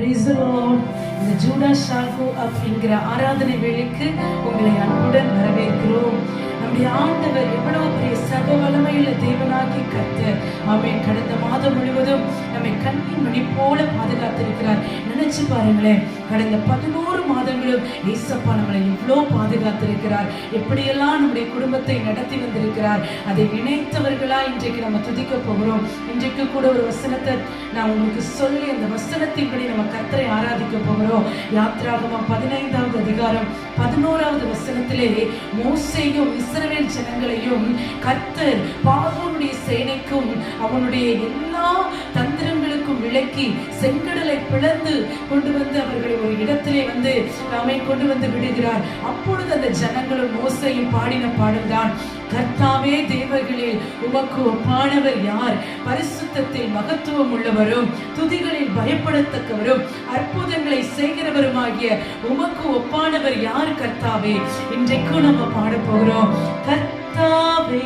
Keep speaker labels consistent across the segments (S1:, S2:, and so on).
S1: இந்த ஜூடா ஷாகு அப் என்கிற ஆராதனை வேலைக்கு உங்களை அன்புடன் வரவேற்கிறோம். நம்முடைய ஆண்டவர் எவ்வளவு பெரிய சர்வ வல்லமையுள்ள தேவனாகி கர்த்தர் ஆமென். கடந்த மாதம் முழுவதும் நம்மை கண்ணின் மணி போல பாதுகாத்திருக்கிறார். நினைச்சு பாருங்களேன், கடந்த 11 மாதங்களும் ஏசப்பா நம்மளை எவ்வளோ பாதுகாத்திருக்கிறார், எப்படியெல்லாம் நம்முடைய குடும்பத்தை நடத்தி வந்திருக்கிறார். அதை நினைத்தவர்களா இன்றைக்கு நம்ம துதிக்க போகிறோம். இன்றைக்கு கூட ஒரு வசனத்தை நான் உங்களுக்கு சொல்லி அந்த வசனத்தின்படி நம்ம கர்த்தரை ஆராதிக்க போகிறோம். யாத்ராகமம் 15வது அதிகாரம் 11வது வசனத்திலே மோசேயும் இஸ்ரவேல் ஜனங்களையும் கர்த்தர் பார்வோனுடைய சேனைக்கும் அவனுடைய எல்லா தந்திரங்களுக்கும் விலக்கி செங்கடலை பிளந்து கொண்டு வந்து அவர்களை ஒரு இடத்திலே வந்து கொண்டு வந்து விடுகிறார். அப்பொழுது அந்த ஜனங்களும் மோசேயும் பாடின பாடல்தான், கர்த்தாவே தேவர்களில் உமக்கு ஒப்பானவர் யார்? பரிசுத்தத்தில் மகத்துவம் உள்ளவரும் துதிகளில் பயப்படத்தக்கவரும் அற்புதங்களை செய்கிறவருமாகிய உமக்கு ஒப்பானவர் யார் கர்த்தாவே? இன்றைக்கும் நம்ம பாட போகிறோம். கர்த்தாவே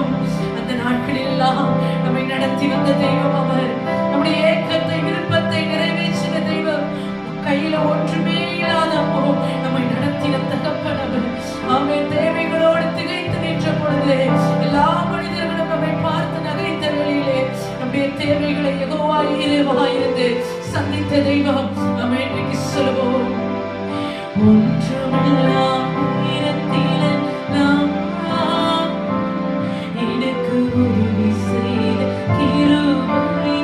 S1: செலுத்துகிறோம். அந்த நாட்களில் எல்லாம் நம்மை நடத்தி வந்த தெய்வம் அவர். நம்முடைய ஏக்கத்தை விருப்பத்தை நிறைவேற்றின தெய்வம். கையில ஒன்றுமே இல்லாதப்போ நம்மை நடத்தின தகப்பன் அவர். அவன் தேவைகளோடு திகைத்து நின்ற பொழுது எல்லா மனிதர்களும் நம்மை பார்த்து நகைத்த வேளையிலே நம்முடைய தேவைகளை யெகோவா இருந்து சந்தித்த தெய்வம். நம்ம இன்றைக்கு சொல்லுவோம், ஒன்றுமில்லா எனக்கு உதவி செய்த கிருபை.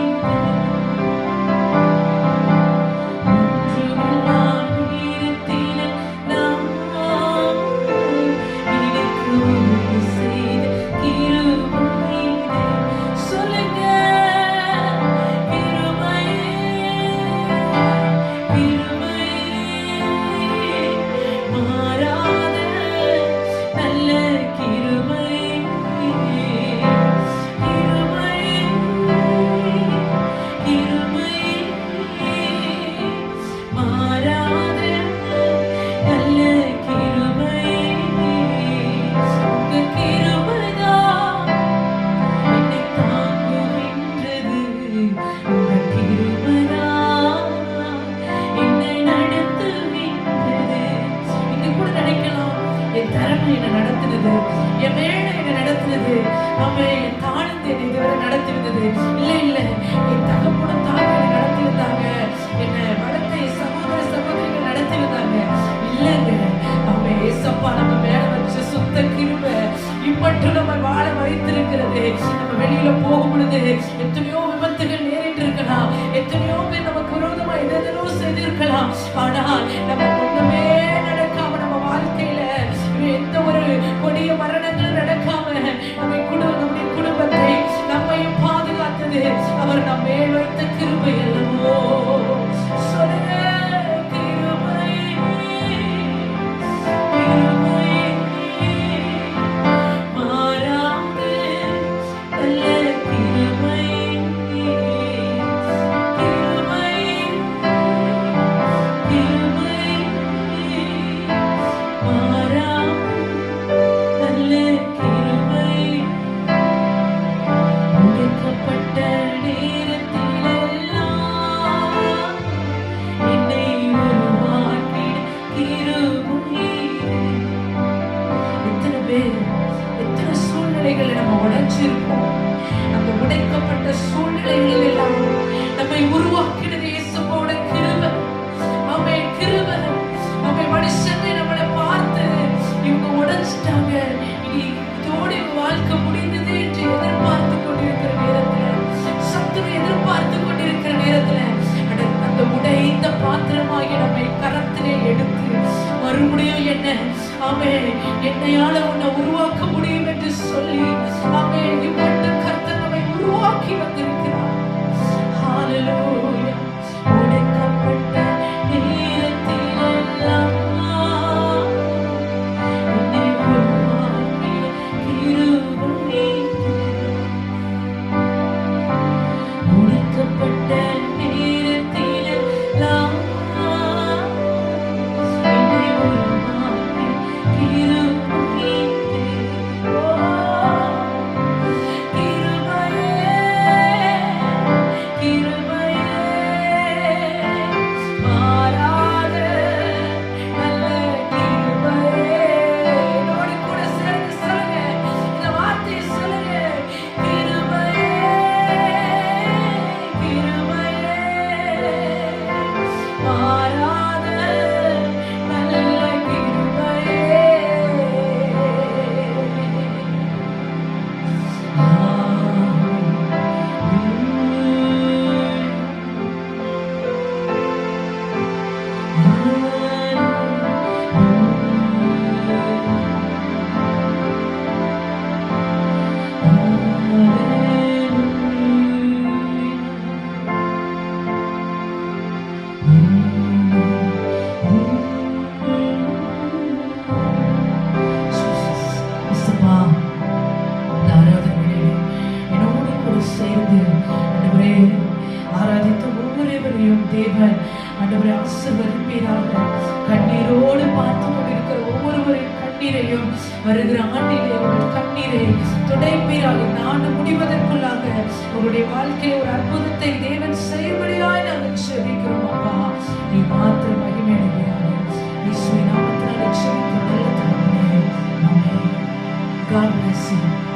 S1: எத்தனையோ விபத்துகள் நேரிட்டு இருக்கலாம், எத்தனையோ பேர் நமக்கு விரோதமா எதோ செய்திருக்கலாம். ஆனால் நம்ம ஒண்ணுமே நடக்காம நம்ம வாழ்க்கையில எந்த ஒரு கொடிய மரணங்களும் நடக்காம நம்முடைய குடும்பத்தை நம்மையும் பாதுகாத்தது அவர் நம்ம மேல் வைத்த கிருபை அல்லவோ. சொல்லுங்க, கிருபை மாறாது நல்ல கிருபை, கிருபை கிருபை மாறாது நல்ல கிருபை. உடைக்கப்பட்ட நேரத்திலெல்லாம் என்னை உருவாக்கிட கிருபை. எத்தனை பேர் எத்தனை சூழ்நிலைகளை நம்ம உடைச்சிருக்கோம். நம்ம உடைக்கப்பட்ட சூழ்நிலைகளில் எல்லாம் நம்மை உருவாக்கினது இயேசுவோட கிருபை. அவன் கிருபை. அவன் மனுஷனை நம்மளை பார்த்து இவங்க உடைச்சிட்டாங்க, இனி இதோடு வாழ்க்கை முடிந்தது என்று எதிர்பார்த்து கொண்டிருக்கிற நேரத்துல, சத்துரு எதிர்பார்த்து கொண்டிருக்கிற நேரத்துல அந்த உடைந்த பாத்திரமாகி நம்மை கரத்திலே எடுத்து மறுபடியும் என்னையால உன்னை உருவாக்க முடியும் என்று சொல்லி இவ்வளவு கர்த்தர் நம்மை உருவாக்கி வந்திருக்கிறார். ஹல்லேலூயா. உடைக்கப்பட்ட நேரத்திலெல்லாம் என்னை உருவாக்கிய கிருபை. உடைக்கப்பட்ட நேரத்திலெல்லாம் என்னை உருவாக்கிய கிருபை. தேவன் ஆண்டவரை ஆசீர்வதிப்பீராக. கண்ணீரோடு பார்த்து கொண்டிருக்கிற ஒவ்வொருவரின் கண்ணீரையும் வருகிற ஆண்டிலே உங்கள் கண்ணீரை துடைப்பீராக. இந்த ஆண்டு முடிவதற்குள்ளாக உங்களுடைய வாழ்க்கையில் ஒரு அற்புதத்தை தேவன் செய்யும்படியாய் நாங்கள் செபிக்கிறோம். அப்பா, நீ மாத்திரம் மகிமையடைகிறாங்க. இயேசுவின் நாமத்தினாலே செபிக்கிறோம் நல்ல தகப்பனே. ஆமென். God bless you.